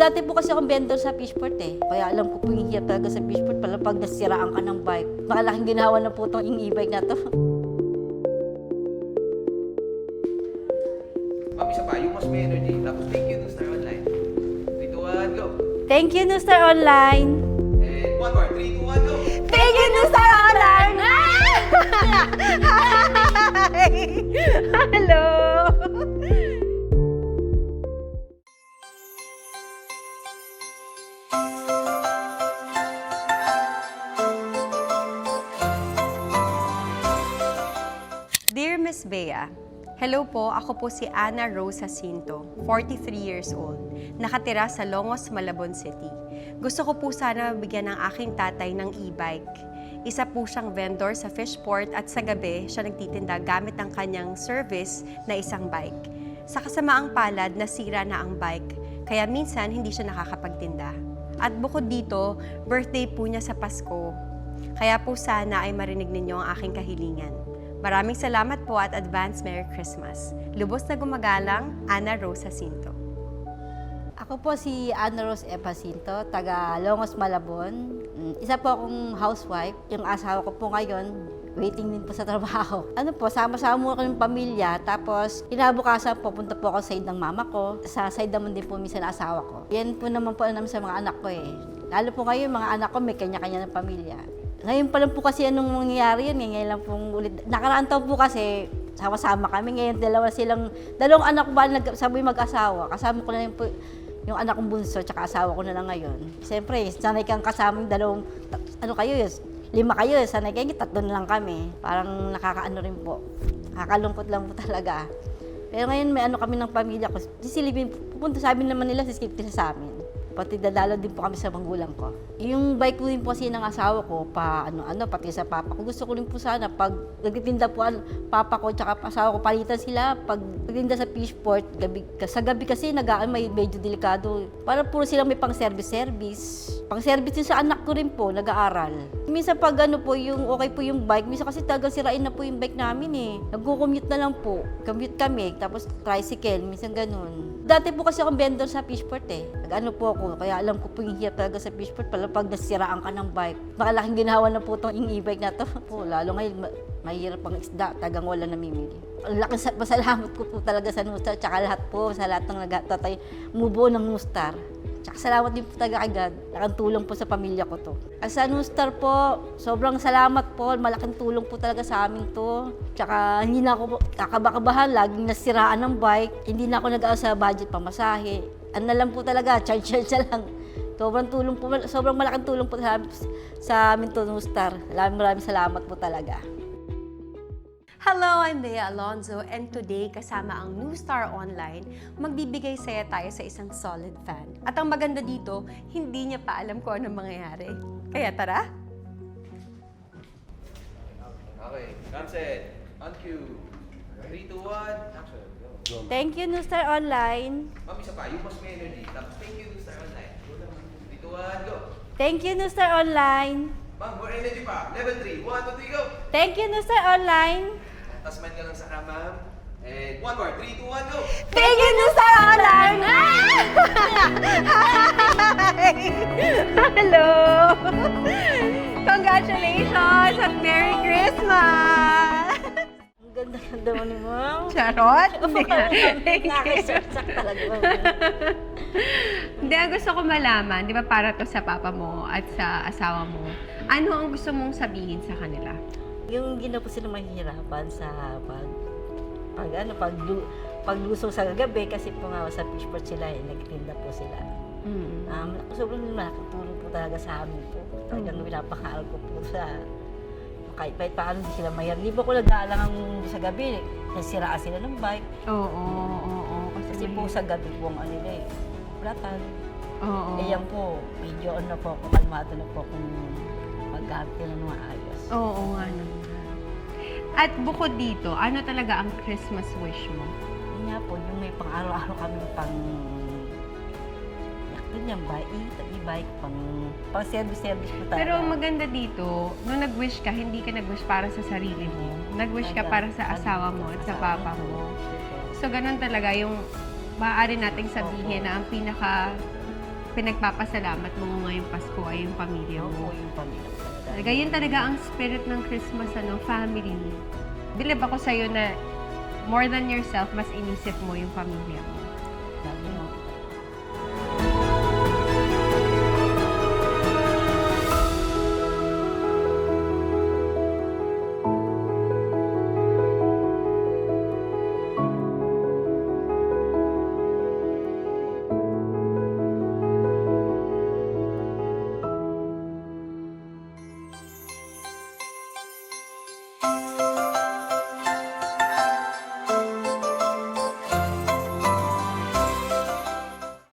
Dati po kasi akong vendor sa Fishport eh. Kaya alam ko po yung hirap talaga sa Fishport. Pala pag nasiraan ka ng bike. Malaking ginawa na po itong e-bike na to. Ma'am, isa pa, yung mas may energy. Tapos thank you, New Star Online. 3, 2, 1, go! Thank you, New Star Online. And one more, 3, 2, 1, go! Thank you, New Star Online! Hi! Hello! Dear Miss Bea, hello po, ako po si Ana Rose Jacinto, 43 years old, nakatira sa Longos, Malabon City. Gusto ko po sana mabigyan ng aking tatay ng e-bike. Isa po siyang vendor sa Fishport at sa gabi siya nagtitinda gamit ang kanyang service na isang bike. Sa kasamaang palad, nasira na ang bike, kaya minsan hindi siya nakakapagtinda. At bukod dito, birthday po niya sa Pasko. Kaya po sana ay marinig ninyo ang aking kahilingan. Maraming salamat po at advance Merry Christmas. Lubos na gumagalang, Ana Rose Jacinto. Ako po si Ana Rose F. Jacinto, taga Longos, Malabon. Isa po akong housewife. Yung asawa ko po ngayon, waiting din po sa trabaho. Ano po, sama-sama mo kami pamilya. Tapos, kinabukasan po, punta po ako sa side ng mama ko. Sa side naman din po minsan ng asawa ko. Yan po naman po namin sa mga anak ko eh. Lalo po ngayon, mga anak ko may kanya-kanya ng pamilya. Ngayon pa lang po kasi anong mangyayari yan, ngayon lang pong ulit. Nakaraan taon po kasi, sama-sama kami. Ngayon, dalawang anak ko ba sabi mag-asawa. Kasama ko na yun po yung anak kong bunso, tsaka asawa ko na lang ngayon. Siyempre, sanay kang kasama yung dalawang, ano kayo yun, 5 kayo, sanay kayo, 3 na lang kami. Parang nakakaano rin po. Nakakalungkot lang po talaga. Pero ngayon, may ano kami ng pamilya ko. Sisilipin, pupunta sa amin naman nila, sisilipin sa amin. Pati dadalo din po kami sa magulang ko. Yung bike ko din po kasi ng asawa ko, pati sa papa ko. Gusto ko rin po sana, pag nagtitinda po papa ko tsaka asawa ko, palitan sila. Pag nagtitinda sa Fishport, sa gabi kasi may medyo delikado. Para puro silang may pang-service. Pang-service din sa anak ko rin po, nag-aaral. Minsan pag yung okay po yung bike, minsan kasi talagang sirain na po yung bike namin eh. Nagko-commute na lang po. Commute kami, tapos tricycle, minsan ganun. Dati po kasi akong vendor sa Fishport eh. Nag-ano po ako, kaya alam ko po yung hirap talaga sa Fishport. Pala pag nasiraan ka ng bike. Makalaking ginawa na po itong e-bike na to. Po, lalo ngayon, mahirap ang isda, tagang wala namimili. Ang laking pasalamat ko po talaga sa New Star, tsaka lahat po, sa lahat ng nagtatay, mubuo ng New Star. Tsaka salamat din po talaga agad. Malaking tulong po sa pamilya ko to. At sa New Star po, sobrang salamat po. Malaking tulong po talaga sa amin to. Tsaka hindi na ako kakabakabahan. Laging nasiraan ng bike. Hindi na ako nag-aaw sa budget pamasahe. Ano na lang po talaga, charge na lang. Sobrang malaking tulong po sa amin to, New Star. Maraming salamat po talaga. Hello, I'm Bea Alonzo and today kasama ang New Star Online, magbibigay saya tayo sa isang solid fan. At ang maganda dito, hindi niya pa alam kung anong mangyayari. Kaya tara! Okay, Ramsey, on cue. 3, 2, 1, action. Go. Thank you, New Star Online. Ma'am, isa pa, yung mas may energy. Tapos thank you, New Star Online. 3, 2, 1, go! Thank you, New Star Online. Ma'am, more energy pa. Level 3, 1, 2, 3, go! Thank you, New Star Online. Tapos man ka lang sa ma'am. And one more, 3, 2, 1, go! Thank you, New Star Online! Hi! Hello! Congratulations at Merry Christmas! Ang ganda-ganda mo ni Ma'am. Charot? Nakasaksak talaga. Hindi, gusto ko malaman, di ba para to sa papa mo at sa asawa mo, ano ang gusto mong sabihin sa kanila? Yung ginawa po sila mahihirapan sa paglusong sa gabi kasi po nga sa Fishport sila nagtinda po sila. Sobrang nakatulong po talaga sa amin po. Talagang pinapakaal ko po sa kahit paano hindi sila mahirap. Di ba ko nag-aalangan sa gabi, nasiraan sila ng bike. Oo. Kasi po sa gabi po ang nila platan. Oo. Yan po, medyo kalmado na po kung mag-gamit nila ng maayos. Oo nga naman. At bukod dito, ano talaga ang Christmas wish mo? Yun nga po, yung may pang-araw-araw kami yung e-bike, pang-service po tayo. Pero maganda dito, nung nag-wish ka, hindi ka nag-wish para sa sarili mo. Nag-wish ka para sa asawa mo at sa papa mo. So, ganun talaga yung maaari nating sabihin na ang pinaka pinagpapasalamat mo ngayong Pasko ay yung pamilya Opo, mo. yung pamilya ko talaga. Talaga, yun talaga ang spirit ng Christmas, family. Believe ako sa'yo na more than yourself, mas inisip mo yung pamilya mo.